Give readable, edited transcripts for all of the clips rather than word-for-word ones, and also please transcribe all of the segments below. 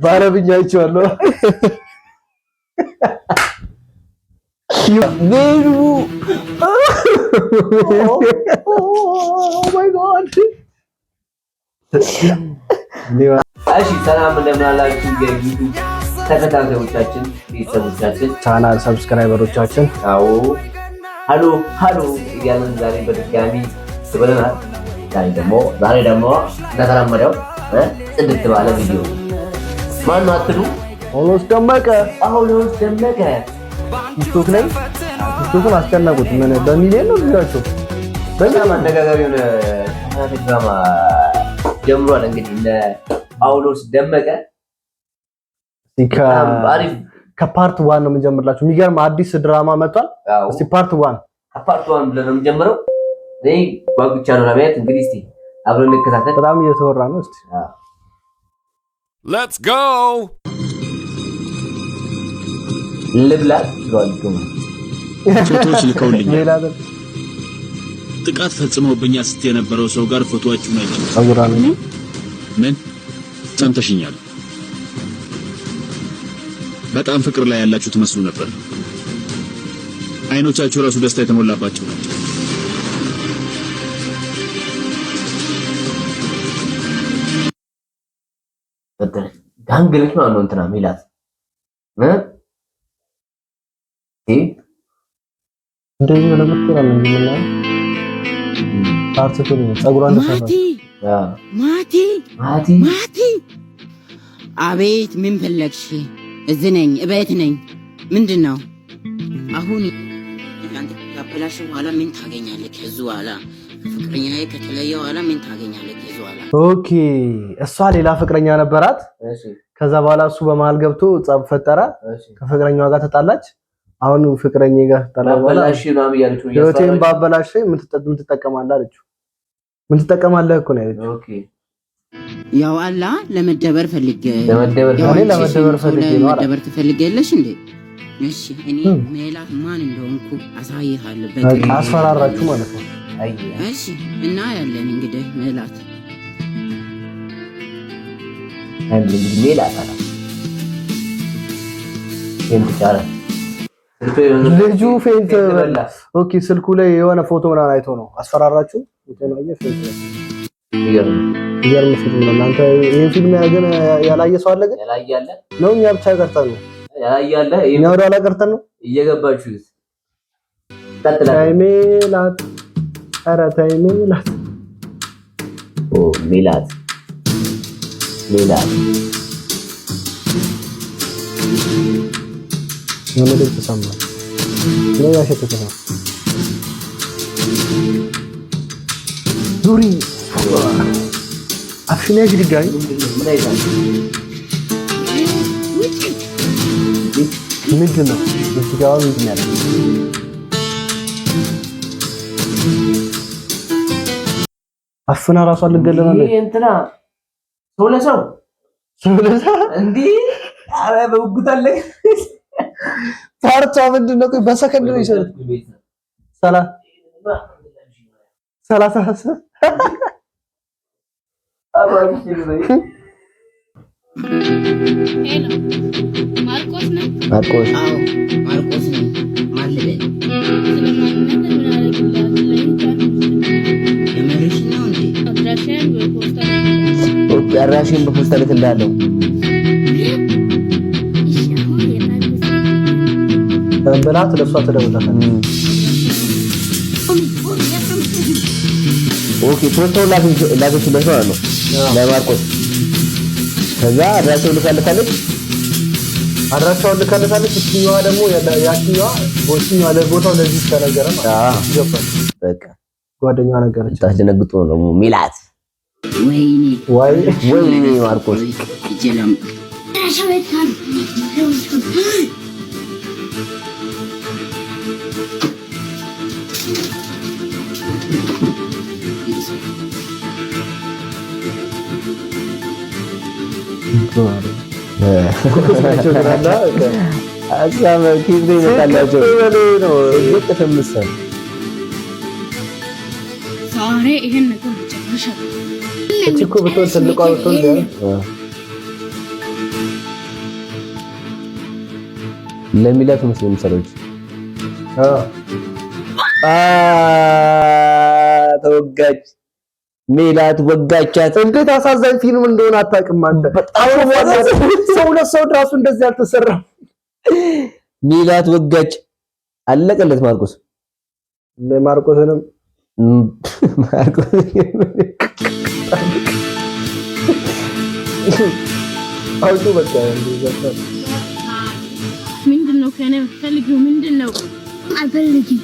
ባረብኛ አይቼዋለሁ። ቤሩ ማይ ጋድ። እሺ ሰላም እንደምን አላችሁ የዩቲዩብ ተከታታዮቻችን፣ ቤተሰቦቻችን፣ ቻናል ሰብስክራይበሮቻችን። አዎ ሃሎ እያልን ዛሬ በድጋሚ ብለናል። ዛሬ ደግሞ እንደተለመደው ጽድት ባለ ቪዲዮ ማን ነው አትሉ? ጳውሎስ ደመቀ ቲክቶክ ላይ ቲክቶክን አስጨነቁት። ምን በሚሊዮን ነው ቪዲዮአቸው? በጣም አነጋጋሪ የሆነ ድራማ ጀምሯል። እንግዲህ እነ ጳውሎስ ደመቀ ከፓርት 1 ነው የምንጀምርላችሁ። የሚገርም አዲስ ድራማ መጥቷል። እስቲ ፓርት 1 ብለን ነው የምንጀምረው። እኔ ጓጉቻለሁ ለማየት። እንግዲህ እስቲ አብረን እንከታተል። በጣም እየተወራ ነው። እስቲ ሌትስ ጎ ልብላ ፎቶዎች ልከውልኛል። ጥቃት ፈጽመውብኛል ስትይ የነበረው ሰው ጋር ፎቶዋችሁን አይቻለሁ። ምን ሰምተሽኛል? በጣም ፍቅር ላይ ያላችሁ ትመስሉ ነበር። አይኖቻችሁ ራሱ ደስታ የተሞላባቸው ናቸው። ጋንግልሽ ማለት ነው እንትና ሚላት እንደዚህ ነው ለምትቀራለ እንዴና ፓርት ነው ጸጉሯን ተሰራ ማቲ አቤት ምን ፈለግሽ? እዚህ ነኝ እቤት ነኝ። ምንድነው አሁን አንተ ካበላሽ በኋላ ምን ታገኛለህ? ከዚህ በኋላ ፍቅረኛዬ ከተለየ በኋላ ምን ታገኛለህ? ከዚህ በኋላ ኦኬ እሷ ሌላ ፍቅረኛ ነበራት። ከዛ በኋላ እሱ በመሃል ገብቶ ጸብ ፈጠረ። ከፍቅረኛዋ ጋር ተጣላች። አሁን ፍቅረኛዬ ጋር ተጣላ በኋላ ህይወቴን ባበላሽ ምን ትጠቀማለህ አለችው። ምን ትጠቀማለህ እኮ ነው ያለችው። ኦኬ ያው አላ ለመደበር ፈልጌ ለመደበር ትፈልጊያለሽ እንዴ? እሺ እኔ ሜላት ማን እንደሆንኩ አሳይሃለሁ። በቃ አስፈራራችሁ ማለት ነው። እሺ እና ያለን እንግዲህ ሜላት ልጁ ፌንት ኦኬ ስልኩ ላይ የሆነ ፎቶ ምናምን አይቶ ነው አስፈራራችሁ። ይገርም ፊልም ነው። እናንተ ይሄን ፊልም ግን ያላየ ሰው አለ? ግን ያላያለ ነው እኛ ብቻ ቀርተን ነው ያላያለ እኛ ወደ ኋላ ቀርተን ነው እየገባችሁ ታይሜላት ኧረ ታይሜላት ሚላት ምን ተሰማ ነው ያሸተተው ዙሪ አፍሽኔ ግድጋይ ምንድን ነው እዚጋው ምንድን ያለው? አፍና ራሷን ልገለናለች። እንትና ሰው እንዴ አረ በውጉት አለ ፓርቷ ምንድን ነው? በሰከንድ ነው ይሰራል። ሰላሳ ማርቆስ ነው። ማርቆስ ነው ማለት አድራሻን በፖስታ ልክ እንዳለው በላት ለሷ ተደውላታለች። ኦኬ ፖስታው ላገች ነው ለማርቆስ ከዛ አድራሻውን ልካለታለች። እቺኛዋ ደግሞ ያቺኛዋ ቦታው ለቦታው ለዚህ ተነገረ ማለት ይገባል። በቃ ጓደኛዋ ነገረች። ታስደነግጡ ነው ሚላት ወይኔ ማርቆስ ጀለም አሳማ ኪንዴ ይመጣላችሁ ነው እየተፈመሰ ዛሬ ይሄን ነገር ብቻ እቺኮ በቶል ትልቋ በቶል ለሚላት መስሎኝ ሰሮች ተወጋች ሜላት ወጋቻት። እንዴት አሳዛኝ ፊልም እንደሆነ አታውቅም አንተ። በጣም ሰው ለሰው ራሱ እንደዚህ አልተሰራም። ሜላት ወጋች አለቀለት። ማርቆስንም አውጡ በቃ ምንድነው ከኔ ፈልጊው? ምንድነው አልፈልግም።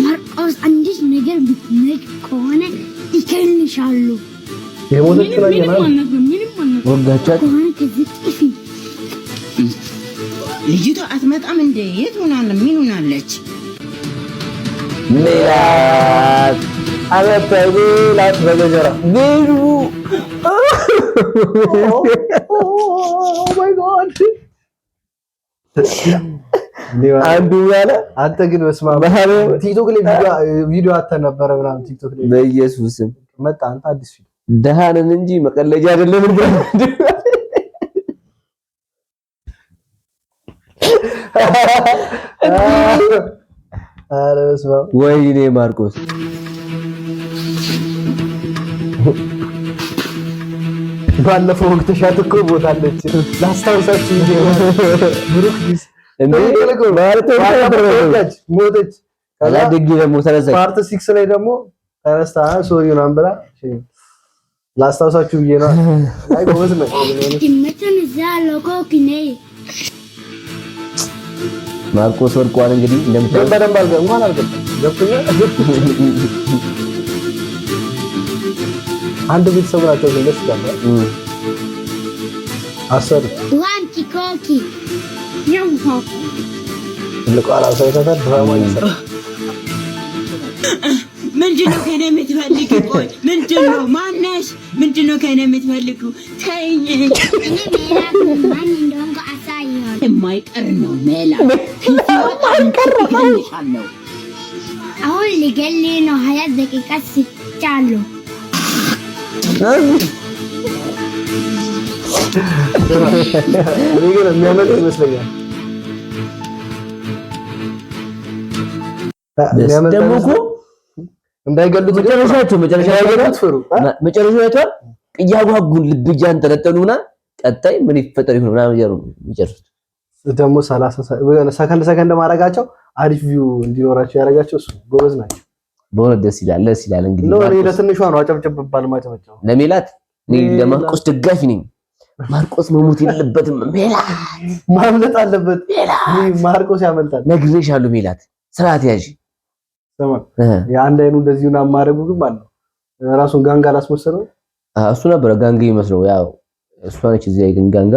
ማርቆስ አንዲት ነገር ብትነግ ከሆነ ይከንሻሉ። የሞተች ላይ ወጋቻት። ልጅቷ አትመጣም እንዴ? የት ሆናለች? ምን ሆናለች? ሜላት አበበ ላት በገጀራ ግሩ ኦ ማይ ጋድ አንዱ ያለ አንተ ግን መስማ ቲክቶክ ላይ ቪዲዮ አተ ነበረ ምናምን ቲክቶክ ላይ በኢየሱስም መጣ። አንተ አዲስ ፊልም ደሃነን እንጂ መቀለጃ አይደለም እንዴ? አረ መስማ ወይኔ ማርቆስ ባለፈው ወቅተሻት እኮ ቦታለች ላስታውሳችሁ እንጂ ብሩክ ዲስ እንዴ ሞተች። ከዛ ድግ ደግሞ ተነሳች። ፓርት 6 ላይ ደግሞ ተነስታ ሶሪውን አንብላ ላስታውሳችሁ ብዬ ነው። አይ ጎበዝ ነው። ማርቆስ ወርቋን እንግዲህ እንደምታውቁ በደንብ አልገ እንኳን አልገባም ገብቶኛል። አንድ ቤተሰብ ናቸው ደስ ይላል። አሰር ዋንቲ ኮኪ ነው ኮኪ ለቃላ ሳይታታ ድራማ ይሰራ። ምንድነው ከኔ የምትፈልጊው? ቆይ ምንድነው? ማነሽ? ምንድነው ከኔ የምትፈልጊው? ተይኝ። እኔ ሜላት ማን እንደሆንኩ አሳይሃለሁ። የማይቀር ነው ሜላት። ይቀርልሻለሁ። አሁን ሊገሊ ነው 20 ደቂቃ ስጫለሁ። ግን የሚያመጣ ይመስለኛል። ደግሞ እኮ እንዳይገሉት መጨረሻቸው እያጓጉን ልብ እያንጠለጠሉና ቀጣይ ምን ይፈጠር ይሆን ምናምን እያሉ የሚጨርሱት ደግሞ 30 ሰከንድ ማድረጋቸው አሪፍ ቪው እንዲኖራቸው ያደርጋቸው። እሱ ጎበዝ ናቸው በእውነት ደስ ይላል። እንግዲህ ለትንሿ ነው አጨብጨብ ባል ማጨብጨብ ለሜላት እኔ ለማርቆስ ደጋፊ ነኝ። ማርቆስ መሞት የለበትም። ሜላት ማምለጥ አለበት። ማርቆስ ያመልጣል። ነግሬሻለሁ። ሜላት ስርዓት ያዥ። የአንድ አይኑ እንደዚሁና ማረጉ ግን ማለት ነው ራሱን ጋንጋ አላስመሰለው። እሱ ነበር ጋንጋ ይመስለው። ያው እሷ ነች እዚህ ግን ጋንጋ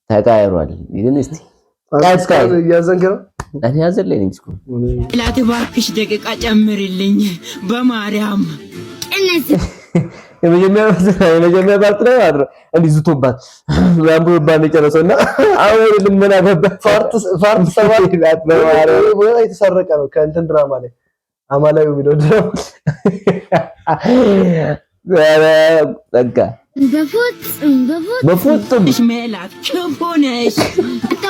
ተቀያይሯል። ግን እስቲ ያዘንከው እኔ ያዘለኝ እንጂ ሜላት እባክሽ ደቂቃ ጨምርልኝ በማርያም። የመጀመሪያ ፓርት ላይ አድሮ እንዲህ ዝቶባት ያምሩባን የጨረሰውና አሁን ልመና ገባ። ፓርት 7 ወይ የተሰረቀ ነው ከእንትን ድራማ ላይ አማላዩ ቪዲዮ ድራማ በቃ በፍጹም ሜላት ክፉ ነሽ።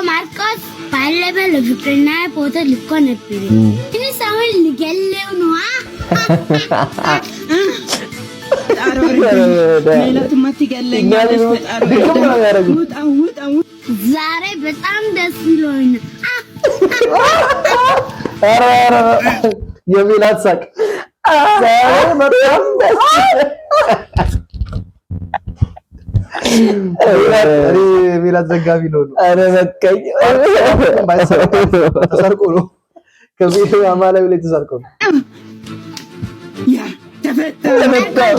ማርቆስ ባለፈው ለፍቅርና ፎቶ ልኮ ነበር። እኔ ሳይሆን ልገለው ነው። ሜላት ማትገለኛለሽ። ዛሬ በጣም ደስ ብሎኝ የሜላት ሳቅ ሜላት ዘጋቢ ነው። ኧረ በቃኝ። ተሰርቆ ነው ከቤት አማላዊ ላይ ተሰርቆ ነው። ያ ተፈታው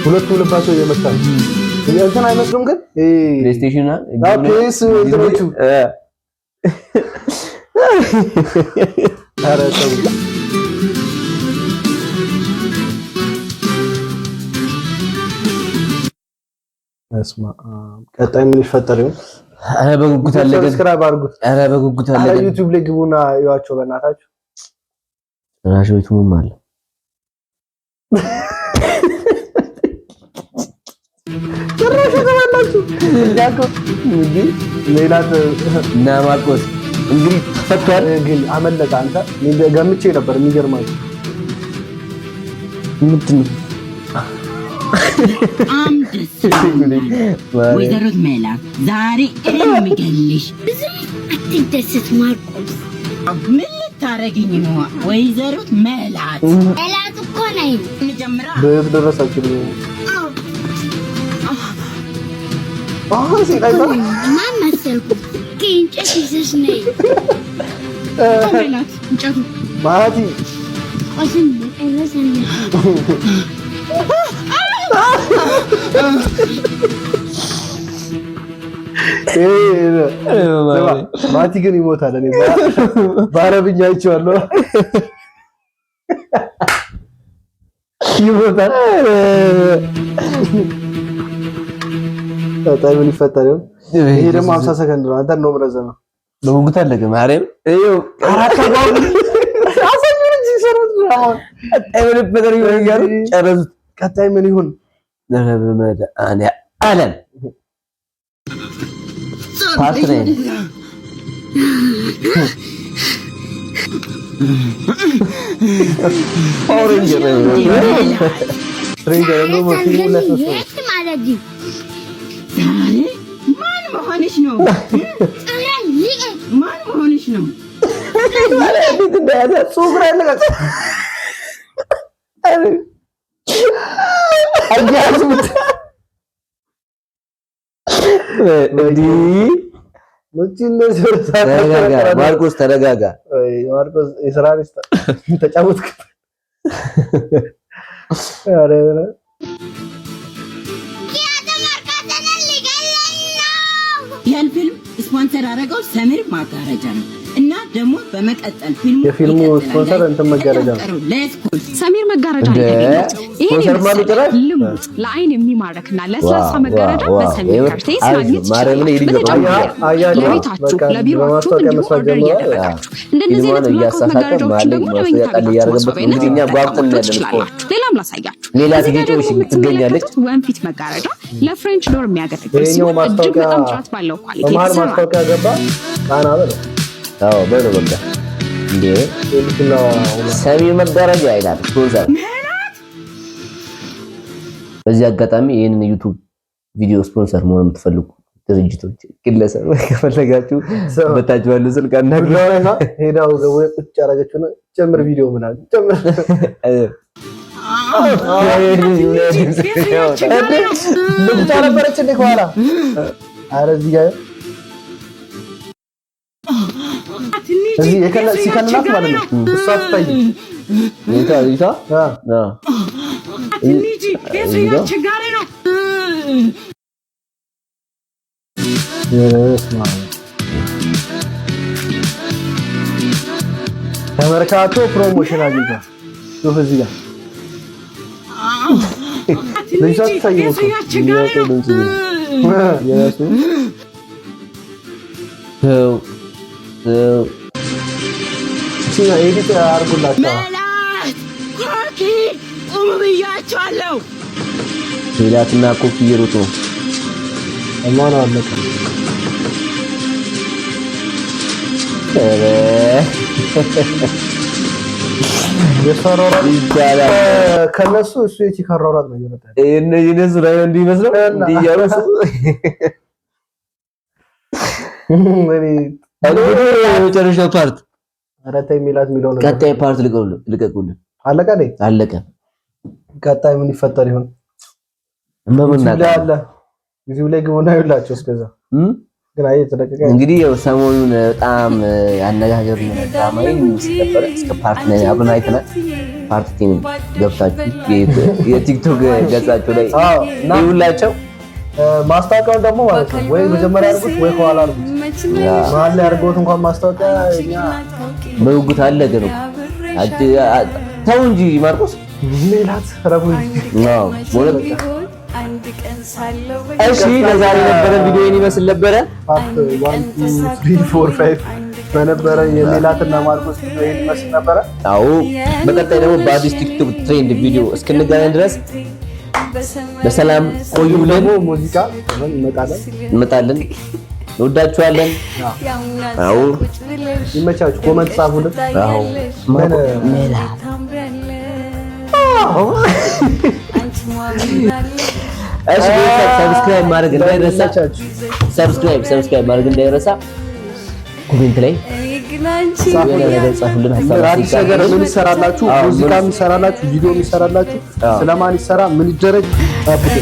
ሁለቱም ልባቸው እየመታ እንትን አይመስሉም ግን ፕሌይስቴሽን ፒኤስ እንትኖቹ ኧረ ተው እስማ ቀጣይ ምን ይፈጠር ይሆን? አረ በጉጉት አለ ግን ሰብስክራይብ አድርጉት። አረ በጉጉት አለ ግን ዩቲዩብ ላይ ግቡና እዩዋቸው በእናታችሁ። ራሾቹም አለ ጭራሽ ተባላችሁ ያቆ እንዴ ሌላት እና ማርቆስ እንግዲህ ተፈቷል። ግን አመለጠ። አንተ ገምቼ ነበር። የሚገርማችሁ ምንድን ነው ወይዘሮ ሜላት ዛሬ የሚገልሽ ብዙም አትደሰት ማርቆስ። ምን ልታረግኝ ነው ወይዘሮ ሜላት? ሜላት እኮ ነኝ። እንጀምራ ደረሳችሁ ማን መሰልኩ? ከእንጨት ይዘሽ ነይ ሜላት እንጨቱ ማቲ ቆስም በቀረሰኝ ማቲ ግን ይሞታል። እኔ በአረብኛ አይቼዋለሁ። ይሞታል። ታዲያ ምን ይፈጠር ይሆን? ይሄ ደግሞ 50 ሰከንድ ነው። አንተ ነው ምረዘመው በጉጉት አለቀ። ማርያም ይኸው አራት አባው አሰኙን እንጂ ሰሩት ነው። አይወልብ ነገር ይያሉ ጨረሱት። ቀጣይ ምን ይሁን? አለን ፓርት ነኝ ኦሬንጅ ነው ነው ማን መሆንሽ ነው? ማን መሆንሽ ነው? እንዴት እንደያዘ ሱግራ ለቀቀ አያዙት ማርቆስ ተረጋጋ። ማርቆስ እስራኤል ተጫወትክ። አረ ይህን ፊልም ስፖንሰር አደረገው ሰሚር መጋረጃ ነው እና ደግሞ በመቀጠል የፊልሙ ስፖንሰር እንትን መጋረጃ ነው። ሰሚር መጋረጃ ልሙጥ ለአይን የሚማረክና ለስላሳ መጋረጃ በሰሚር ካርቴስ ማግኘት ይችላል። ለቤታችሁ ለቢሮአችሁ እንዲሁ ኦርደር እያደረጋችሁ እንደነዚህ አይነት ብላክአውት መጋረጃዎች ደግሞ ለመኝታ ቤታችሁ ሌላም ላሳያችሁ። ትገኛለች ወንፊት መጋረጃ ለፍሬንች ዶር የሚያገለግል ሲሆን እጅግ በጣም ጥራት ባለው ኳሊቲ ማስታወቂያ ገባ ቃና በለው። አዎ በለው በቃ እንዴ ሰሚር መጋረጃ አይላል ስፖንሰር። በዚህ አጋጣሚ ይሄንን ዩቲዩብ ቪዲዮ ስፖንሰር መሆን የምትፈልጉ ድርጅቶች፣ ግለሰብ ከፈለጋችሁ በታች ባለው ስልክ አናግሩና ሄዳው ገው ቁጭ ያረጋችሁና ጨምር ቪዲዮ ምናምን ጨምር ልጅቷ ነበረች እንደ ከኋላ ኧረ እዚህ ጋር እዚህ ሲከልላት ማለት ነው። እሷ ትታይ ይታ ተመርካቶ ፕሮሞሽን አግኝታ ሱፍ እዚህ ጋር ልጅቷ ትታይ ሲና ኤዲት አድርጉላችሁ። ሜላት ኮኪ ቁም ብያቸዋለሁ። ሜላትና ኮኪ እየሮጡ ማን አለቀ? የሰራራ ይባላል ከነሱ እሱ የቺካራራት ነው ይመጣል። እነሱ ላይ እንዲመስለው እንዲያሩስ የመጨረሻው ፓርት አራታ ሜላት የሚለው ነው። ቀጣይ ፓርት ልቀቁልን። አለቀ አይደል? አለቀ። ቀጣይ ምን ይፈጠር ይሆን? ዩቲዩብ ላይ ግቡና ይላችሁ። እስከዛ ግን አይ ተደቀቀ። እንግዲህ ያው ሰሞኑን በጣም ያነጋገር ነው ሲከፈለ እስከ ፓርት ላይ አብረን አይተናል። ፓርት ቲም ገብታችሁ የቲክቶክ ገጻቸው ላይ ይውላችሁ። ማስታወቂያውን ደግሞ ማለት ነው ወይ መጀመሪያ አድርጉት ወይ ከኋላ አድርጉት። መሀል ላይ አድርጎት እንኳን ማስታወቂያ እኛ በጉጉት አለ ግን ተው እንጂ ማርቆስ ሜላት ረቡ ነው ወለ እሺ ለዛሬ የነበረ ቪዲዮ ይመስል ነበረ። ፓርት 1 2 3 4 5 በነበረ የሜላትና ማርቆስ ቪዲዮ ይመስል ነበረ። አዎ በቀጣይ ደግሞ በአዲስ ቲክቶክ ትሬንድ ቪዲዮ እስክንገናኝ ድረስ በሰላም ቆዩልን። ሙዚቃ እንመጣለን። እንወዳችኋለን። አዎ ይመቻችሁ። ኮሜንት ጻፉልን። አዎ ሜላ እሺ ሰብስክራይብ ማድረግ እንዳይረሳ። ሰብስክራይብ ማድረግ እንዳይረሳ። ኮሜንት ላይ ጻፉልን። አዲስ ነገር ምን ይሰራላችሁ? ሙዚቃ ምን ይሰራላችሁ? ቪዲዮ ምን ይሰራላችሁ? ስለማን ይሰራ? ምን ይደረግ? ታብቁ